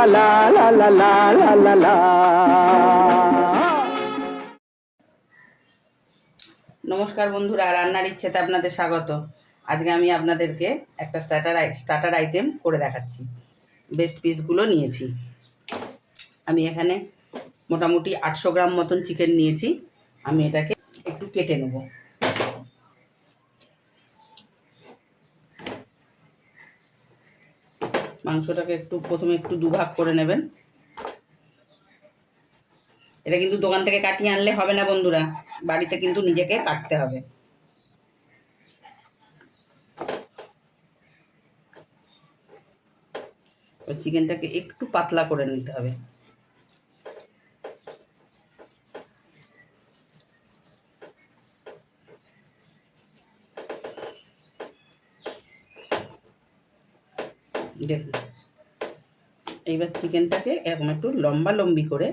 লা লা লা লা লা লা লা। নমস্কার বন্ধুরা, রান্নার ইচ্ছেতে আপনাদের স্বাগত। আজকে আমি আপনাদেরকে একটা স্টার্টার আইটেম করে দেখাচ্ছি। বেস্ট পিসগুলো নিয়েছি আমি। এখানে মোটামুটি 800 গ্রাম মতন চিকেন নিয়েছি। আমি এটাকে একটু কেটে নেব। মাংসটাকে প্রথমে একটু দুভাগ করে নেবেন। এটা কিন্তু দোকান থেকে কাটিয়ে আনলে হবে না বন্ধুরা, বাড়িতে কিন্তু নিজেকে কাটতে হবে। চিকেনটাকে একটু পাতলা করে নিতে হবে। দেখুন, এইবার চিকেনটাকে এরকম একটু লম্বা লম্বি করে,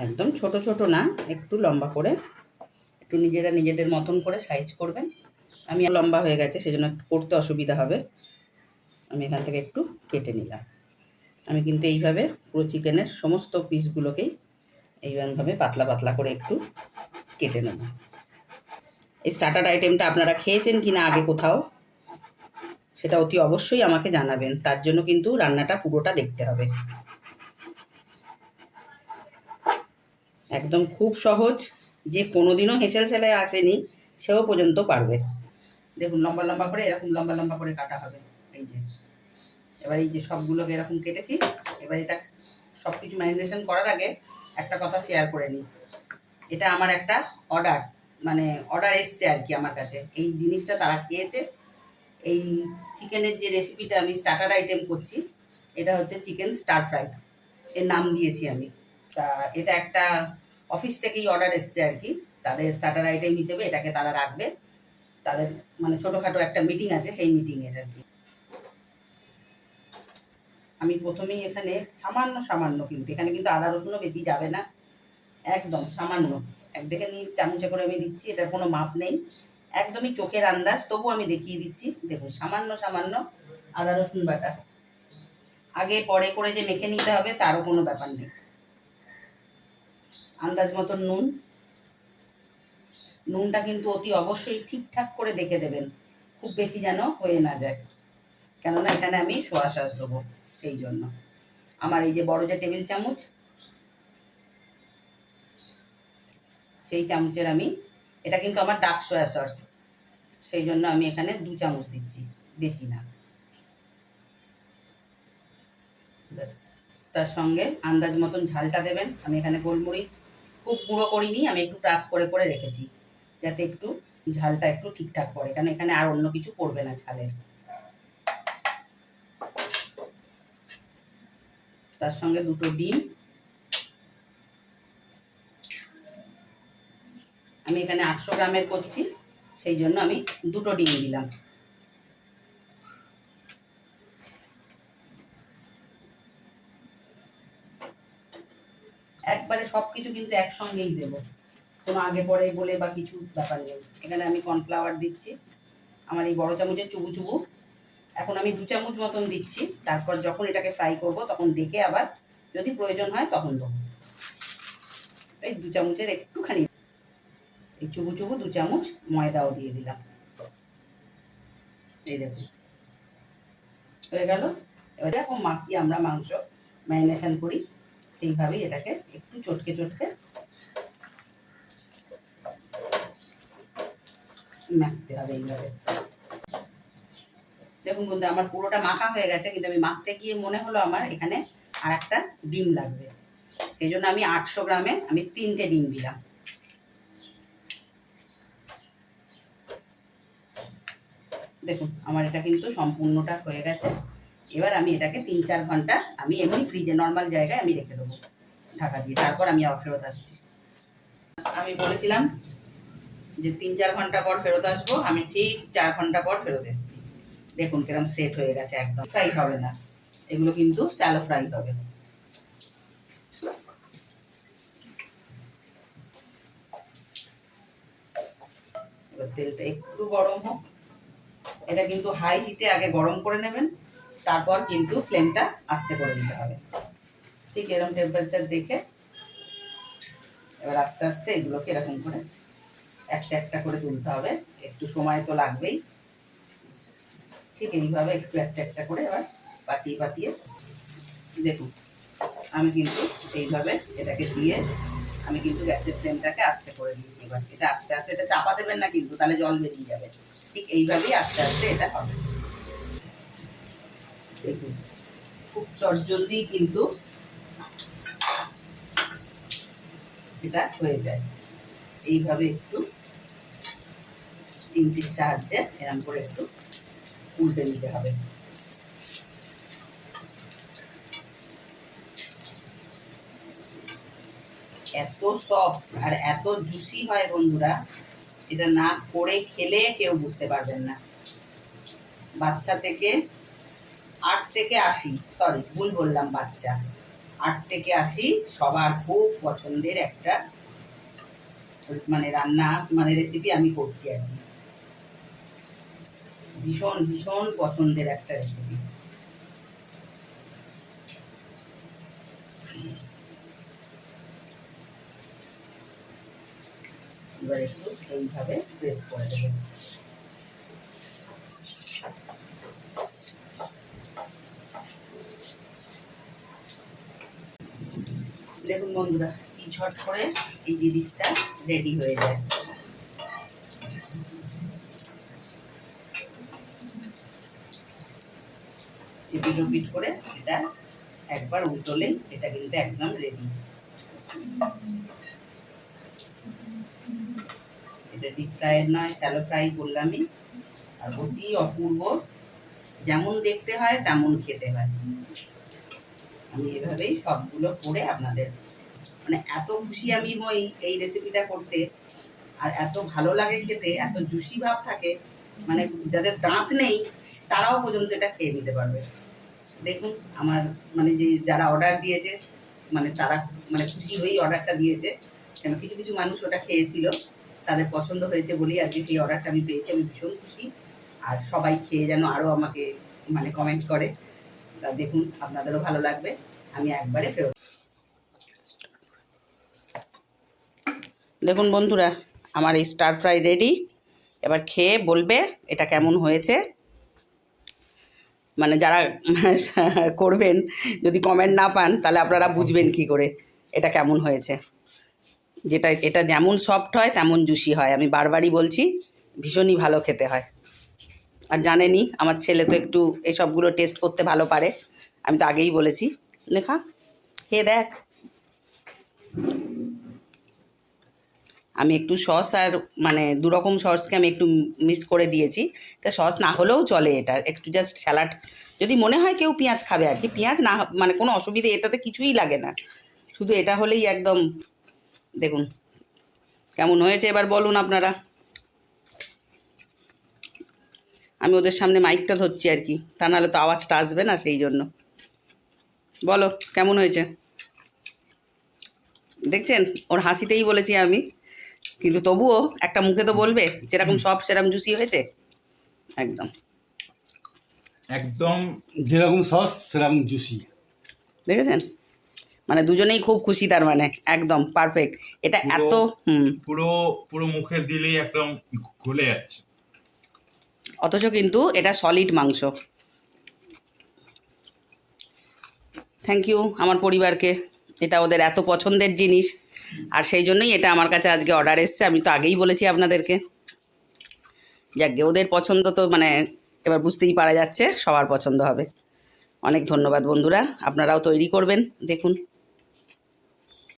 একদম ছোট ছোট না, একটু লম্বা করে, একটু নিজেদের মতন করে সাইজ করবেন। আমি লম্বা হয়ে গেছে, সেজন্য একটু করতে অসুবিধা হবে। আমি এখান থেকে একটু কেটে নিলাম। আমি কিন্তু এইভাবে পুরো চিকেনের সমস্ত পিসগুলোকেই এইভাবে পাতলা পাতলা করে একটু কেটে নেব। এই স্টার্টার আইটেমটা আপনারা খেয়েছেন কি না আগে কোথাও, সেটা অতি অবশ্যই আমাকে জানাবেন। তার জন্য কিন্তু রান্নাটা পুরোটা দেখতে হবে। একদম খুব সহজ, যে কোনোদিনও হেসেল সেলাই আসেনি সেও পর্যন্ত পারবে। দেখুন, লম্বা লম্বা করে এরকম লম্বা লম্বা করে কাটা হবে। এই যে এবার এই যে সবগুলোকে এরকম কেটেছি। এবার এটা সব কিছু ম্যারিনেশন করার আগে একটা কথা শেয়ার করে নিই। এটা আমার একটা অর্ডার, মানে অর্ডার এসছে আর কি আমার কাছে। এই জিনিসটা তারা খেয়েছে। এই চিকেনের যে রেসিপিটা আমি স্টার্টার আইটেম করছি, এটা হচ্ছে চিকেন স্টার ফ্রাই, এর নাম দিয়েছি আমি। তা এটা একটা অফিস থেকেই অর্ডার এসছে আর কি। তাদের স্টার্টার আইটেম হিসেবে এটাকে তারা রাখবে। তাদের মানে ছোটোখাটো একটা মিটিং আছে, সেই মিটিংয়ের আর কি। আমি প্রথমেই এখানে সামান্য সামান্য, কিন্তু এখানে কিন্তু আদা রসুনও বেশি যাবে না, একদম সামান্য এক দেখে নিয়ে চামচে করে আমি দিচ্ছি। এটার কোনো মাপ নেই, একদমই চোখের আন্দাজ, তবু আমি দেখিয়ে দিচ্ছি। দেখুন, সামান্য সামান্য আদা রসুন বাটা। আগে পরে করে যে মেখে নিতে হবে তারও কোনো ব্যাপার নেই। আন্দাজ মতন নুন। নুনটা কিন্তু অতি অবশ্যই ঠিকঠাক করে দেখে দেবেন, খুব বেশি যেন হয়ে না যায়, কেননা এখানে আমি সোয়া সস দেবো। সেই জন্য আমার এই যে বড় যে টেবিল চামচ, সেই চামচের আমি, এটা কিন্তু আমার ডার্ক সোয়া সস, সেই জন্য আমি এখানে 2 চামচ দিচ্ছি, বেশি না। ব্যাস, তার সঙ্গে আন্দাজ মতন ঝালটা দেবেন। আমি এখানে গোলমরিচ খুব গুঁড়ো করিনি, আমি একটু টাচ করে করে রেখেছি, যাতে একটু ঝালটা একটু ঠিকঠাক পড়ে, কারণ এখানে আর অন্য কিছু পড়বে না ঝালের। তার সঙ্গে 2টো ডিম। আমি এখানে 800 গ্রামের করছি, সেই জন্য আমি 2টো ডিম দিলাম। একবারে সব কিছু কিন্তু একসঙ্গেই দেবো, কোনো আগে পরে বলে বা কিছু ব্যাপার নেই। এখানে আমি কর্নফ্লাওয়ার দিচ্ছি, আমার এই বড় চামচের চুবু চুবু। এখন আমি 2 চামচ মতন দিচ্ছি, তারপর যখন এটাকে ফ্রাই করব তখন দেখে আবার যদি প্রয়োজন হয় তখন দেবো। এই 2 চামচের একটুখানি, এই চুবু চুবু 2 চামচ ময়দাও দিয়ে দিলাম। এই দেখুন হয়ে গেল। এবার এখন মাখিয়ে আমরা মাংস ম্যারিনেশন করি, সেইভাবেই এটাকে একটু চটকে চটকে মাখতে হবে এইভাবে। দেখুন বন্ধু, আমার পুরোটা মাখা হয়ে গেছে, কিন্তু আমি মাখতে গিয়ে মনে হলো আমার এখানে আর একটা ডিম লাগবে। সেই জন্য আমি 800 গ্রামে আমি 3টে ডিম দিলাম। দেখুন, আমার এটা কিন্তু সম্পূর্ণটা হয়ে গেছে। এবার আমি এটাকে 3-4 ঘন্টা আমি এমনি ফ্রিজে নর্মাল জায়গায় আমি রেখে দেবো ঢাকা দিয়ে, তারপর আমি আবার ফেরত আসছি। আমি বলেছিলাম যে 3-4 ঘন্টা পর ফেরত আসবো, আমি ঠিক 4 ঘন্টা পর ফেরত এসেছি। দেখুন কিরম সেট হয়ে গেছে, একদম ফ্রাই হবে না, এগুলো কিন্তু স্যালো ফ্রাই হবে। এবার তেলটা একটু গরম হোক, এটা কিন্তু হাই হিটে আগে গরম করে নেবেন, তারপর কিন্তু ফ্লেমটা আস্তে করে দিতে হবে। ঠিক এরকম টেম্পারেচার দেখে এবার আস্তে আস্তে এগুলোকে এরকম করে একটা একটা করে তুলতে হবে। একটু সময় তো লাগবেই। ঠিক এইভাবে একটু একটা একটা করে এবার পাতিয়ে পাতিয়ে দেখুন আমি কিন্তু এইভাবে এটাকে দিয়ে আমি কিন্তু গ্যাসের ফ্লেমটাকে আস্তে করে দিয়েছি। এবার এটা আস্তে আস্তে, এটা চাপা দেবেন না কিন্তু, তাহলে জল বেরিয়ে যাবে। ঠিক এইভাবেই আস্তে আস্তে এটা হবে। দেখুন খুব চটজলদি কিন্তু এটা হয়ে যায়। এইভাবে একটু চিমটির সাহায্যে এরকম করে একটু উল্টে দিতে হবে। এত সফট আর এত জুসি হয় বন্ধুরা, এটা না করে খেলে কেউ বুঝতে পারবেন না। বাচ্চা থেকে 8 থেকে 80, সরি ভুল বললাম, বাচ্চা 8 থেকে 80 সবার খুব পছন্দের একটা মানে রান্না মানে রেসিপি আমি করছি আর কি। ভীষণ ভীষণ পছন্দের একটা রেসিপি। এবার একটু এইভাবে প্রেস করে দেবেন। দেখুন বন্ধুরা কি ঝট করে এই জিনিসটা রেডি হয়ে যায়। পিট করে এটা একবার উল্টোলেই এটা কিন্তু একদম রেডি। এটা ডিপ ফ্রাইয়ের নয়, শ্যালো ফ্রাই করলামই। আর অতি অপূর্ব, যেমন দেখতে হয় তেমন খেতে হয়। আমি এভাবেই সবগুলো করে আপনাদের মানে এত খুশি আমি হই এই রেসিপিটা করতে, আর এত ভালো লাগে খেতে, এত জুসি ভাব থাকে, মানে যাদের দাঁত নেই তারাও পর্যন্ত এটা খেয়ে নিতে পারবে। দেখুন আমার মানে যে যারা অর্ডার দিয়েছে মানে তারা মানে খুশি হয়েই অর্ডারটা দিয়েছে, কেন কিছু কিছু মানুষ ওটা খেয়েছিল, তাদের পছন্দ হয়েছে বলেই আজকে সেই অর্ডারটা আমি পেয়েছি। আমি ভীষণ খুশি। আর সবাই খেয়ে যেন আরও আমাকে মানে কমেন্ট করে। তা দেখুন আপনাদেরও ভালো লাগবে। আমি একবারে ফেরত দেখুন বন্ধুরা আমার এই স্টার ফ্রাই রেডি। এবার খেয়ে বলবে এটা কেমন হয়েছে। মানে যারা করবেন যদি কমেন্ট না পান তাহলে আপনারা বুঝবেন কি করে এটা কেমন হয়েছে। এটা যেমন সফট হয় তেমন জুসি হয়, আমি বারবারই বলছি, ভীষণই ভালো খেতে হয়। আর জানেনই আমার ছেলে তো একটু এইসবগুলো টেস্ট করতে ভালো পারে, আমি তো আগেই বলেছি। দেখা খেয়ে দেখ। আমি একটু সস আর মানে দুরকম সসকে আমি একটু মিক্স করে দিয়েছি, তা সস না হলেও চলে। এটা একটু জাস্ট স্যালাড যদি মনে হয় কেউ পেঁয়াজ খাবে আর কি, পেঁয়াজ না মানে কোনো অসুবিধে, এটাতে কিছুই লাগে না, শুধু এটা হলেই একদম। দেখুন কেমন হয়েছে এবার বলুন আপনারা। আমি ওদের সামনে মাইকটা ধরছি আর কি, তা নাহলে তো আওয়াজটা আসবে না, সেই জন্য। বলো কেমন হয়েছে। দেখছেন ওর হাসিতেই বলেছি আমি, কিন্তু তবুও একটা মুখে তো বলবে যেরকম সব সেরকম জুসি হয়েছে। একদম একদম যেরকম সস সেরকম জুসি। দেখেছেন মানে দুজনেই খুব খুশি, তার মানে একদম পারফেক্ট। এটা এত পুরো পুরো মুখে দিলেই একদম গলে যাচ্ছে। অথচ কিন্তু এটা সলিড মাংস। থ্যাংক ইউ আমার পরিবারকে, এটা ওদের এত পছন্দের জিনিস, আর সেই জন্যই এটা আমার কাছে আজকে অর্ডার এসছে। আমি তো আগেই বলেছি আপনাদেরকে, যাকে ওদের পছন্দ তো মানে এবার বুঝতেই পারা যাচ্ছে সবার পছন্দ হবে। অনেক ধন্যবাদ বন্ধুরা, আপনারাও তৈরি করবেন। দেখুন